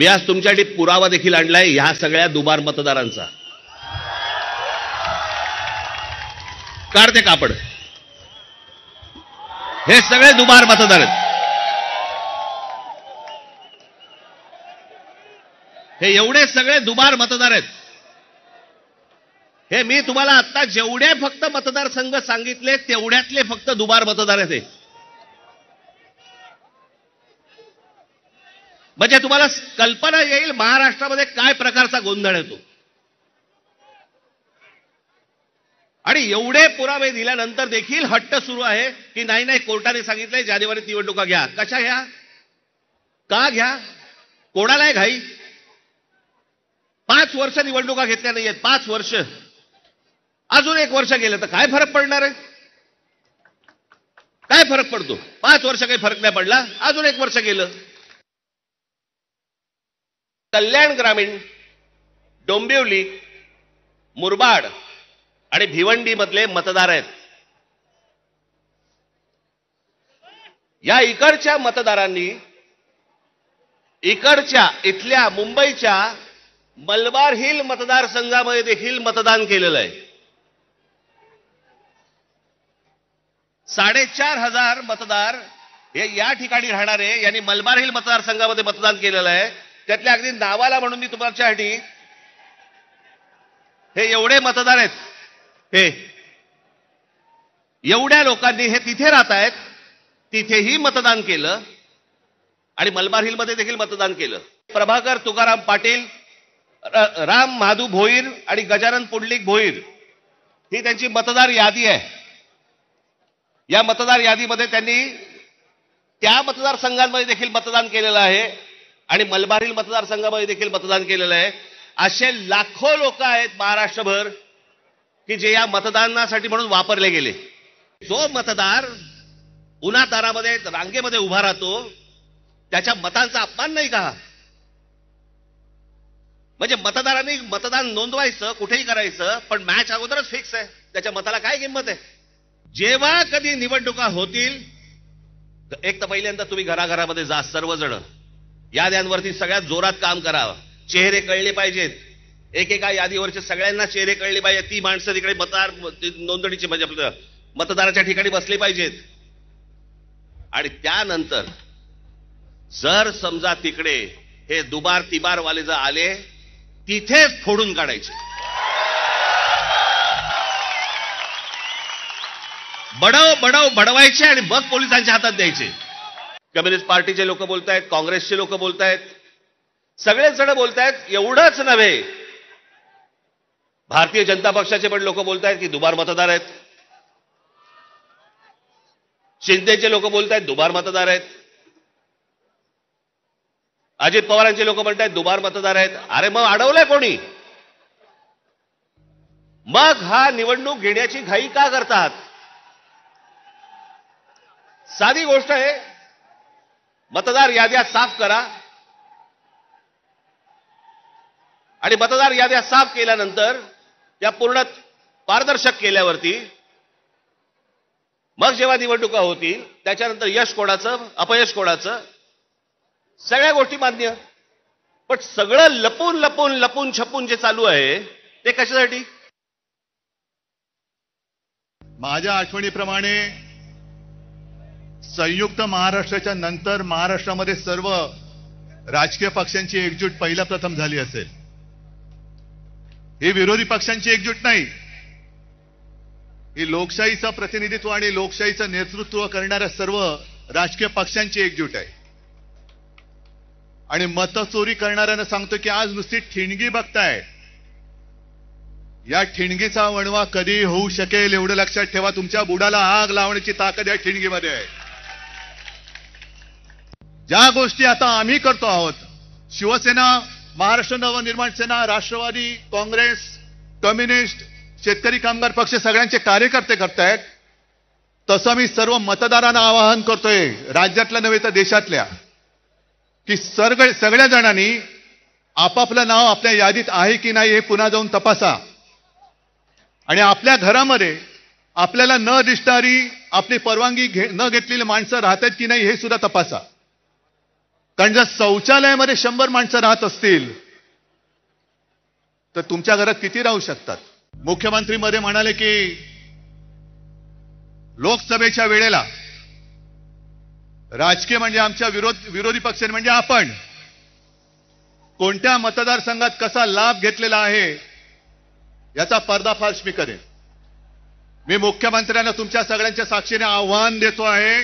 मी आज तुमच्यासाठी पुरावा देखील आणलाय ह्या सगळ्या दुबार मतदारांचा. काढते कापड. हे सगळे दुबार मतदार आहेत. हे एवढे सगळे दुबार मतदार आहेत. हे मी तुम्हाला आता जेवढे फक्त मतदारसंघ सांगितले तेवढ्यातले फक्त दुबार मतदार आहेत. हे म्हणजे तुम्हाला कल्पना येईल महाराष्ट्रामध्ये काय प्रकारचा गोंधळ येतो. आणि एवढे पुरावे दिल्यानंतर देखील हट्ट सुरू आहे की नाही नाही कोर्टाने सांगितलंय जानेवारीत निवडणुका घ्या. कशा घ्या, का घ्या, कोणाला आहे घाई. 5 वर्ष निवडणुका घेतल्या नाहीयेत. 5 वर्ष. अजून 1 वर्ष गेलं तर काय फरक पडणार आहे. काय फरक पडतो. 5 वर्ष काही फरक नाही पडला. अजून 1 वर्ष गेलं. कल्याण ग्रामीण, डोंबिवली, मुरबाड आणि भिवंडी मधले मतदार आहेत. या इकडच्या मतदारांनी इथल्या मुंबईच्या मलबार हिल मतदारसंघामध्ये देखील मतदान केलेलं आहे. 4,500 मतदार हे या ठिकाणी राहणारे यांनी मलबार हिल मतदारसंघामध्ये मतदान केलेलं आहे. त्यातल्या अगदी नावाला म्हणून मी तुमच्यासाठी हे एवढे मतदार आहेत. हे एवढ्या लोकांनी हे तिथे राहत आहेत, तिथेही मतदान केलं आणि मलबार हिलमध्ये देखील मतदान केलं. प्रभाकर तुकाराम पाटील, राम महादू भोईर आणि गजानन पुंडलिक भोईर ही त्यांची मतदार यादी आहे. या मतदार यादीमध्ये त्यांनी त्या मतदारसंघांमध्ये देखील मतदान केलेलं आहे आणि मलबार हिल मतदारसंघामध्ये देखील मतदान केलेलं आहे. असे लाखो लोक आहेत महाराष्ट्रभर की जे या मतदानासाठी म्हणून वापरले गेले. जो मतदार उन्हातानामध्ये रांगेमध्ये उभा राहतो त्याच्या मतांचा अपमान नाही का. म्हणजे मतदारांनी मतदान नोंदवायचं, कुठेही करायचं, पण मॅच अगोदरच फिक्स आहे. त्याच्या मताला काय किंमत आहे. जेव्हा कधी निवडणुका होतील एक तर पहिल्यांदा तुम्ही घराघरामध्ये जा. सर्वजण याद्यांवरती सगळ्यात जोरात काम करावं. चेहरे कळले पाहिजेत. एकेका यादीवरचे सगळ्यांना चेहरे कळले पाहिजेत. ती माणसं तिकडे मतदार नोंदणीचे म्हणजे आपलं मतदाराच्या ठिकाणी बसले पाहिजेत. आणि त्यानंतर जर समजा तिकडे हे दुबार तिबारवाले जर आले तिथेच फोडून काढायचे. बडवायचे आणि मग पोलिसांच्या हातात द्यायचे. कम्युनिस्ट पार्टीचे लोक बोलतायत, काँग्रेसचे लोक बोलतायत, सगळेच जण बोलतायत. एवढंच नव्हे, भारतीय जनता पक्षाचे पण लोक बोलतायत की दुबार मतदार आहेत. शिंदेचे लोक बोलतायत दुबार मतदार आहेत. अजित पवारांचे लोक म्हणतायत दुबार मतदार आहेत. अरे मग अडवलंय कोणी. मग हा निवडणूक घेण्याची घाई का करतात. साधी गोष्ट आहे. मतदार याद्या साफ करा आणि मतदार याद्या साफ केल्यानंतर त्या पूर्ण पारदर्शक केल्यावरती मग जेव्हा निवडणुका होतील त्याच्यानंतर यश कोणाचं अपयश कोणाचं सगळ्या गोष्टी मान्य. पण सगळं लपून छपून जे चालू आहे ते कशासाठी. माझ्या आठवणीप्रमाणे संयुक्त महाराष्ट्राच्या नंतर महाराष्ट्रामध्ये सर्व राजकीय पक्षांची एकजूट पहिला प्रथम झाली असेल. ही विरोधी पक्षांची एकजूट नाही, ही लोकशाहीचं प्रतिनिधित्व आणि लोकशाहीचं नेतृत्व करणाऱ्या सर्व राजकीय पक्षांची एकजूट आहे. आणि मतचोरी करणाऱ्यांना सांगतो की आज नुसती ठिणगी बघताय. या ठिणगीचा वणवा कधी होऊ शकेल एवढं लक्षात ठेवा. तुमच्या बुडाला आग लावण्याची ताकद या ठिणगीमध्ये आहे. ज्या गोष्टी आता आम्ही करतो आहोत, शिवसेना, महाराष्ट्र नवनिर्माण सेना, राष्ट्रवादी काँग्रेस, कम्युनिस्ट, शेतकरी कामगार पक्ष सगळ्यांचे कार्यकर्ते करतायत, तसं मी सर्व मतदारांना आवाहन करतोय, राज्यातल्या नव्हे तर देशातल्या, की सगळ्या जणांनी आपापलं नाव आपल्या यादीत आहे की नाही हे पुन्हा जाऊन तपासा. आणि आपल्या घरामध्ये आपल्याला न दिसणारी, आपली परवानगी न घेतलेली माणसं राहतात की नाही हे सुद्धा तपासा. कारण जर शौचालयामध्ये 100 माणसं राहत असतील तर तुमच्या घरात किती राहू शकतात? मुख्यमंत्री मध्ये म्हणाले की लोकसभेच्या वेळेला राजकीय म्हणजे आमच्या विरोधी पक्ष म्हणजे आपण कोणत्या मतदारसंघात कसा लाभ घेतलेला आहे याचा पर्दाफाश मी करेन. मी मुख्यमंत्र्यांना तुमच्या सगळ्यांच्या साक्षीने आव्हान देतो आहे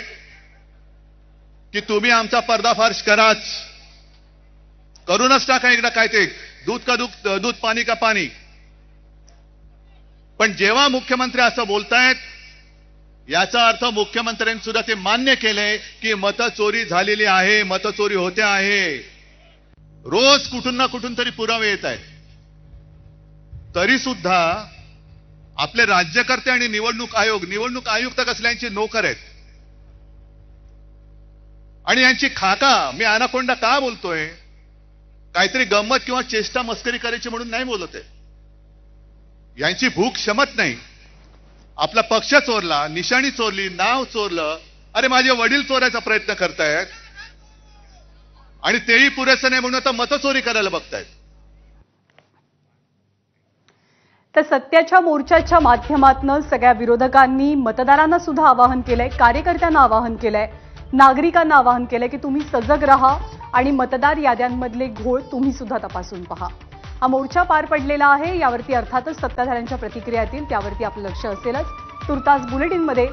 की तुम्ही आमचा पर्दाफाश कराच, करूनच टाका एकदा. काय ते दूध का दूध पाणी का पाणी. पण जेव्हा मुख्यमंत्री असं बोलतायत याचा अर्थ मुख्यमंत्र्यांनी सुद्धा ते मान्य केलंय की मतचोरी झालेली आहे, मतचोरी होते आहे. रोज कुठून ना कुठून तरी पुरावे येत आहेत. तरी सुद्धा आपले राज्यकर्ते आणि निवडणूक आयुक्त कसल्यांची नोकर आहेत आणि यांची खाका. मी अनाकोंडा का बोलतोय? काहीतरी गंमत किंवा चेष्टा मस्करी करायची म्हणून नाही बोलत आहे. यांची भूक क्षमत नाही. आपला पक्ष चोरला, निशाणी चोरली, नाव चोरलं. अरे माझे वडील चोरायचा प्रयत्न करतायत आणि तेही पुरेसं नाही म्हणून आता मतचोरी करायला बघतायत. तर सत्याच्या मोर्चाच्या माध्यमातून सगळ्या विरोधकांनी मतदारांना सुद्धा आवाहन केलंय, कार्यकर्त्यांना आवाहन केलंय, नागरिकांना आवाहन केलंय की तुम्ही सजग राहा आणि मतदार याद्यांमधले घोळ तुम्ही सुद्धा तपासून पहा. हा मोर्चा पार पडलेला आहे. यावरती अर्थातच सत्ताधाऱ्यांच्या प्रतिक्रिया येतील, त्यावरती आपलं लक्ष असेलच. तुर्तास बुलेटिनमध्ये